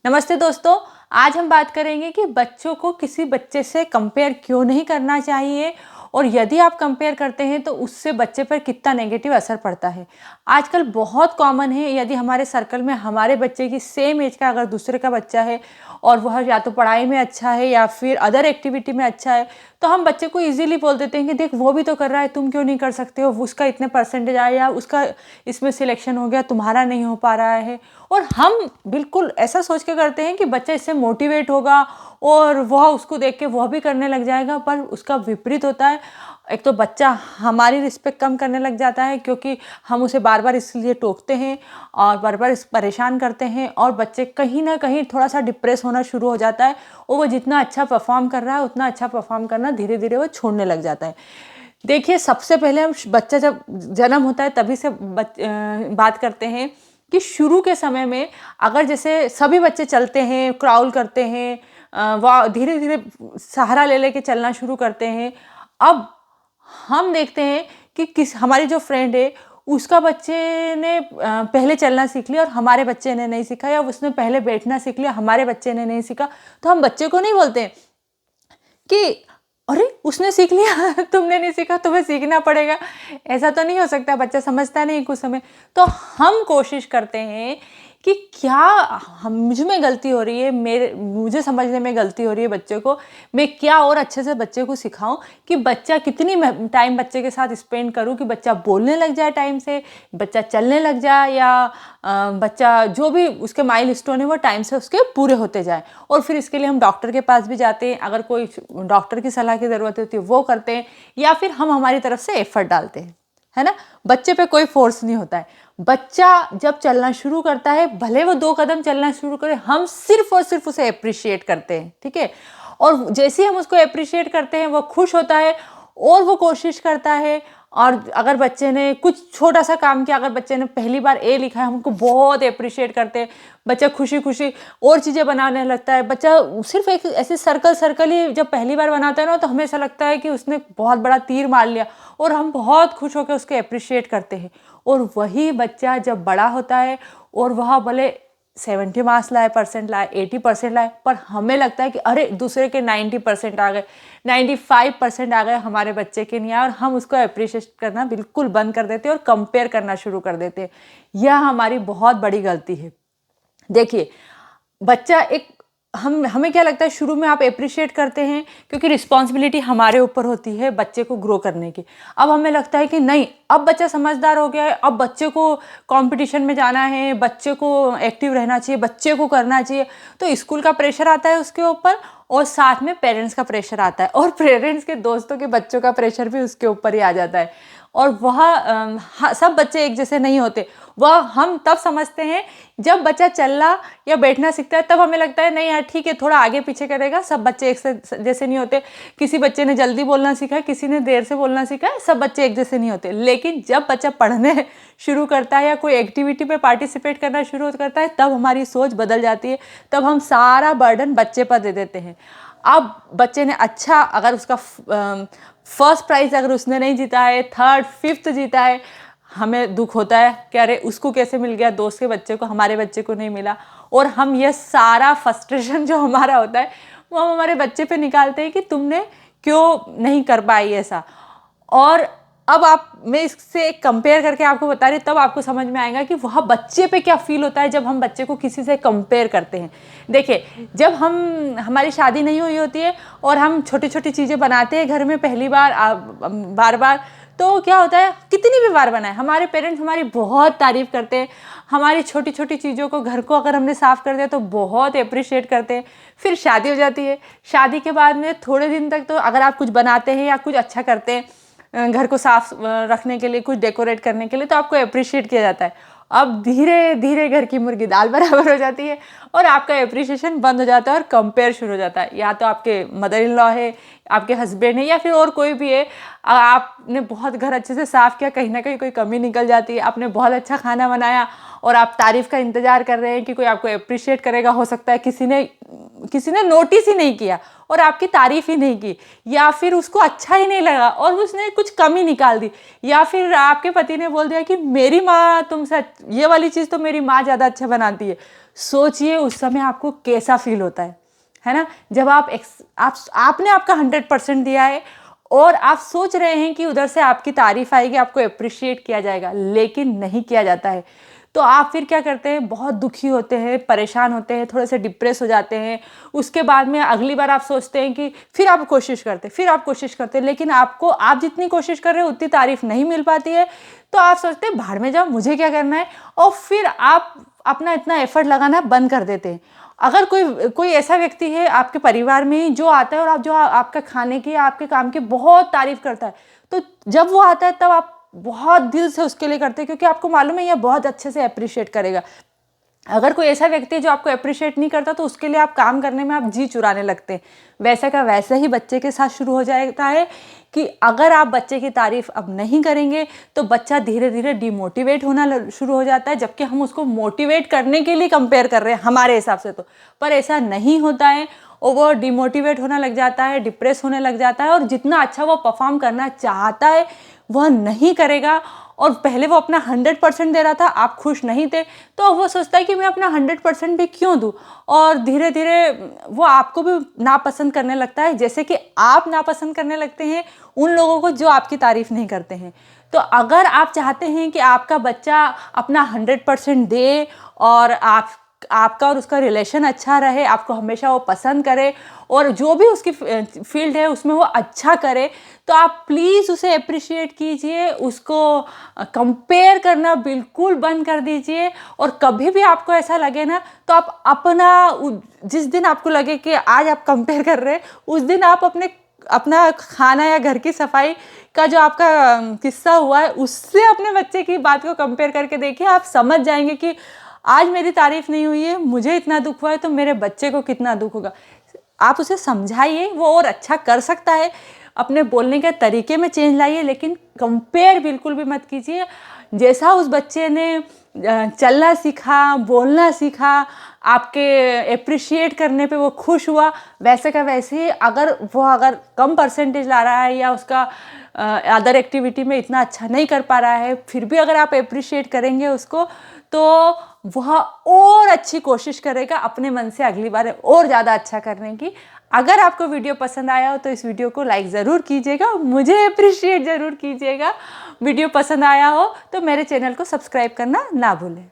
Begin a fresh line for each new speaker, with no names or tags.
नमस्ते दोस्तों। आज हम बात करेंगे कि बच्चों को किसी बच्चे से कंपेयर क्यों नहीं करना चाहिए और यदि आप कंपेयर करते हैं तो उससे बच्चे पर कितना नेगेटिव असर पड़ता है। आजकल बहुत कॉमन है, यदि हमारे सर्कल में हमारे बच्चे की सेम एज का अगर दूसरे का बच्चा है और वह या तो पढ़ाई में अच्छा है या फिर अदर एक्टिविटी में अच्छा है, तो हम बच्चे को इजीली बोल देते हैं कि देख वो भी तो कर रहा है, तुम क्यों नहीं कर सकते हो, उसका इतने परसेंटेज आया या उसका इसमें सिलेक्शन हो गया, तुम्हारा नहीं हो पा रहा है। और हम बिल्कुल ऐसा सोच के करते हैं कि बच्चा इससे मोटिवेट होगा और वह उसको देख के वह भी करने लग जाएगा, पर उसका विपरीत होता है। एक तो बच्चा हमारी रिस्पेक्ट कम करने लग जाता है क्योंकि हम उसे बार बार इसलिए टोकते हैं और बार बार परेशान करते हैं और बच्चे कहीं ना कहीं थोड़ा सा डिप्रेस होना शुरू हो जाता है और वो जितना अच्छा परफॉर्म कर रहा है उतना अच्छा परफॉर्म करना धीरे धीरे वो छोड़ने लग जाता है। देखिए, सबसे पहले हम बच्चा जब जन्म होता है तभी से बात करते हैं कि शुरू के समय में अगर जैसे सभी बच्चे चलते हैं, क्राउल करते हैं, वह धीरे धीरे सहारा ले लेके चलना शुरू करते हैं। अब हम देखते हैं कि किस हमारी जो फ्रेंड है उसका बच्चे ने पहले चलना सीख लिया और हमारे बच्चे ने नहीं सीखा, या उसने पहले बैठना सीख लिया, हमारे बच्चे ने नहीं सीखा। तो हम बच्चे को नहीं बोलते कि अरे उसने सीख लिया तुमने नहीं सीखा, तुम्हें सीखना पड़ेगा। ऐसा तो नहीं हो सकता, बच्चा समझता नहीं कुछ समय। तो हम कोशिश करते हैं कि क्या हम मुझ में गलती हो रही है, मुझे समझने में गलती हो रही है बच्चे को, मैं क्या और अच्छे से बच्चे को सिखाऊं कि बच्चा कितनी टाइम बच्चे के साथ स्पेंड करूं कि बच्चा बोलने लग जाए टाइम से, बच्चा चलने लग जाए, या बच्चा जो भी उसके माइलस्टोन है वो टाइम से उसके पूरे होते जाए। और फिर इसके लिए हम डॉक्टर के पास भी जाते हैं, अगर कोई डॉक्टर की सलाह की ज़रूरत होती है वो करते हैं, या फिर हम हमारी तरफ से एफर्ट डालते हैं, है ना। बच्चे पे कोई फोर्स नहीं होता है। बच्चा जब चलना शुरू करता है, भले वो 2 कदम चलना शुरू करे, हम सिर्फ और सिर्फ उसे अप्रिशिएट करते हैं, ठीक है। और जैसे ही हम उसको अप्रिशिएट करते हैं वो खुश होता है और वो कोशिश करता है। और अगर बच्चे ने कुछ छोटा सा काम किया, अगर बच्चे ने पहली बार ए लिखा है, हम उनको बहुत अप्रिशिएट करते हैं। बच्चा खुशी खुशी और चीज़ें बनाने लगता है। बच्चा सिर्फ एक ऐसे सर्कल ही जब पहली बार बनाता है ना, तो हमें ऐसा लगता है कि उसने बहुत बड़ा तीर मार लिया और हम बहुत खुश होकर उसको अप्रिशिएट करते हैं। और वही बच्चा जब बड़ा होता है और वह भले 70 मार्क्स लाए, परसेंट लाए, 80% लाए, पर हमें लगता है कि अरे दूसरे के 90% आ गए, 95% आ गए, हमारे बच्चे के नहीं आए, और हम उसको अप्रिशिएट करना बिल्कुल बंद कर देते हैं और कंपेयर करना शुरू कर देते हैं। यह हमारी बहुत बड़ी गलती है। देखिए, बच्चा एक हमें क्या लगता है, शुरू में आप अप्रिशिएट करते हैं क्योंकि रिस्पॉन्सिबिलिटी हमारे ऊपर होती है बच्चे को ग्रो करने की। अब हमें लगता है कि नहीं, अब बच्चा समझदार हो गया है, अब बच्चे को कंपटीशन में जाना है, बच्चे को एक्टिव रहना चाहिए, बच्चे को करना चाहिए। तो स्कूल का प्रेशर आता है उसके ऊपर और साथ में पेरेंट्स का प्रेशर आता है और पेरेंट्स के दोस्तों के बच्चों का प्रेशर भी उसके ऊपर ही आ जाता है। और सब बच्चे एक जैसे नहीं होते। वह हम तब समझते हैं जब बच्चा चलना या बैठना सीखता है, तब हमें लगता है नहीं यार ठीक है, थोड़ा आगे पीछे करेगा, सब बच्चे एक से जैसे नहीं होते। किसी बच्चे ने जल्दी बोलना सीखा है, किसी ने देर से बोलना सीखा है, सब बच्चे एक जैसे नहीं होते। लेकिन जब बच्चा पढ़ने शुरू करता है या कोई एक्टिविटी में पार्टिसिपेट करना शुरू करता है, तब हमारी सोच बदल जाती है। तब हम सारा बर्डन बच्चे पर दे देते हैं। अब बच्चे ने अच्छा, अगर उसका फर्स्ट प्राइज़ अगर उसने नहीं जीता है, थर्ड फिफ्थ जीता है, हमें दुख होता है कि अरे उसको कैसे मिल गया, दोस्त के बच्चे को, हमारे बच्चे को नहीं मिला। और हम ये सारा फ्रस्ट्रेशन जो हमारा होता है वो हम हमारे बच्चे पे निकालते हैं कि तुमने क्यों नहीं कर पाई ऐसा। और अब मैं इससे कंपेयर करके आपको बता रही हूँ, तब आपको समझ में आएगा कि वह बच्चे पे क्या फील होता है जब हम बच्चे को किसी से कंपेयर करते हैं। देखिए, जब हमारी शादी नहीं हुई होती है और हम छोटी छोटी चीज़ें बनाते हैं घर में पहली बार, बार बार, तो क्या होता है, कितनी भी बार बनाए हमारे पेरेंट्स हमारी बहुत तारीफ़ करते हैं। हमारी छोटी छोटी चीज़ों को, घर को अगर हमने साफ़ कर दिया तो बहुत अप्रिशिएट करते हैं। फिर शादी हो जाती है, शादी के बाद में थोड़े दिन तक तो अगर आप कुछ बनाते हैं या कुछ अच्छा करते हैं, घर को साफ रखने के लिए, कुछ डेकोरेट करने के लिए, तो आपको अप्रिशिएट किया जाता है। अब धीरे धीरे घर की मुर्गी दाल बराबर हो जाती है और आपका अप्रिशिएशन बंद हो जाता है और कंपेयर शुरू हो जाता है। या तो आपके मदर इन लॉ है, आपके हस्बैंड है, या फिर और कोई भी है, आपने बहुत घर अच्छे से साफ़ किया, कहीं ना कहीं कोई कमी निकल जाती है। आपने बहुत अच्छा खाना बनाया और आप तारीफ़ का इंतज़ार कर रहे हैं कि कोई आपको अप्रिशिएट करेगा। हो सकता है किसी ने नोटिस ही नहीं किया और आपकी तारीफ़ ही नहीं की, या फिर उसको अच्छा ही नहीं लगा और उसने कुछ कमी निकाल दी, या फिर आपके पति ने बोल दिया कि मेरी माँ तुमसे ये वाली चीज़ तो मेरी माँ ज़्यादा अच्छा बनाती है। सोचिए उस समय आपको कैसा फील होता है ना। जब आपने आपका 100% दिया है और आप सोच रहे हैं कि उधर से आपकी तारीफ आएगी, आपको अप्रिशिएट किया जाएगा, लेकिन नहीं किया जाता है, तो आप फिर क्या करते हैं, बहुत दुखी होते हैं, परेशान होते हैं, थोड़े से डिप्रेस हो जाते हैं। उसके बाद में अगली बार आप सोचते हैं कि फिर आप कोशिश करते, लेकिन आप जितनी कोशिश कर रहे हो उतनी तारीफ नहीं मिल पाती है, तो आप सोचते हैं भाड़ में जाओ, मुझे क्या करना है, और फिर आप अपना इतना एफर्ट लगाना बंद कर देते हैं। अगर कोई ऐसा व्यक्ति है आपके परिवार में जो आता है और आपका खाने की, आपके काम की बहुत तारीफ करता है, तो जब वो आता है तब आप बहुत दिल से उसके लिए करते हैं, क्योंकि आपको मालूम है ये बहुत अच्छे से अप्रिशिएट करेगा। अगर कोई ऐसा व्यक्ति है जो आपको अप्रिशिएट नहीं करता, तो उसके लिए आप काम करने में आप जी चुराने लगते हैं। वैसा का वैसा ही बच्चे के साथ शुरू हो जाता है कि अगर आप बच्चे की तारीफ अब नहीं करेंगे तो बच्चा धीरे धीरे डिमोटिवेट होना शुरू हो जाता है, जबकि हम उसको मोटिवेट करने के लिए कंपेयर कर रहे हैं हमारे हिसाब से तो, पर ऐसा नहीं होता है। और वो डिमोटिवेट होने लग जाता है, डिप्रेस होने लग जाता है, और जितना अच्छा वो परफॉर्म करना चाहता है वह नहीं करेगा। और पहले वो अपना 100% दे रहा था, आप खुश नहीं थे, तो वो सोचता है कि मैं अपना 100% भी क्यों दूँ, और धीरे धीरे वो आपको भी नापसंद करने लगता है, जैसे कि आप नापसंद करने लगते हैं उन लोगों को जो आपकी तारीफ नहीं करते हैं। तो अगर आप चाहते हैं कि आपका बच्चा अपना 100% दे और आपका और उसका रिलेशन अच्छा रहे, आपको हमेशा वो पसंद करे, और जो भी उसकी फील्ड है उसमें वो अच्छा करे, तो आप प्लीज़ उसे अप्रिशिएट कीजिए, उसको कंपेयर करना बिल्कुल बंद कर दीजिए। और कभी भी आपको ऐसा लगे ना, तो आप जिस दिन आपको लगे कि आज आप कंपेयर कर रहे हैं, उस दिन आप अपना खाना या घर की सफाई का जो आपका किस्सा हुआ है उससे अपने बच्चे की बात को कंपेयर करके देखिए, आप समझ जाएंगे कि आज मेरी तारीफ नहीं हुई है, मुझे इतना दुख हुआ है, तो मेरे बच्चे को कितना दुख होगा। आप उसे समझाइए, वो और अच्छा कर सकता है, अपने बोलने के तरीके में चेंज लाइए, लेकिन कंपेयर बिल्कुल भी मत कीजिए। जैसा उस बच्चे ने चलना सीखा, बोलना सीखा, आपके अप्रिशिएट करने पे वो खुश हुआ, वैसे का वैसे ही अगर कम परसेंटेज ला रहा है या उसका अदर एक्टिविटी में इतना अच्छा नहीं कर पा रहा है, फिर भी अगर आप अप्रिशिएट करेंगे उसको, तो वह और अच्छी कोशिश करेगा अपने मन से अगली बार और ज़्यादा अच्छा करने की। अगर आपको वीडियो पसंद आया हो तो इस वीडियो को लाइक ज़रूर कीजिएगा, मुझे अप्रिशिएट ज़रूर कीजिएगा। वीडियो पसंद आया हो तो मेरे चैनल को सब्सक्राइब करना ना भूलें।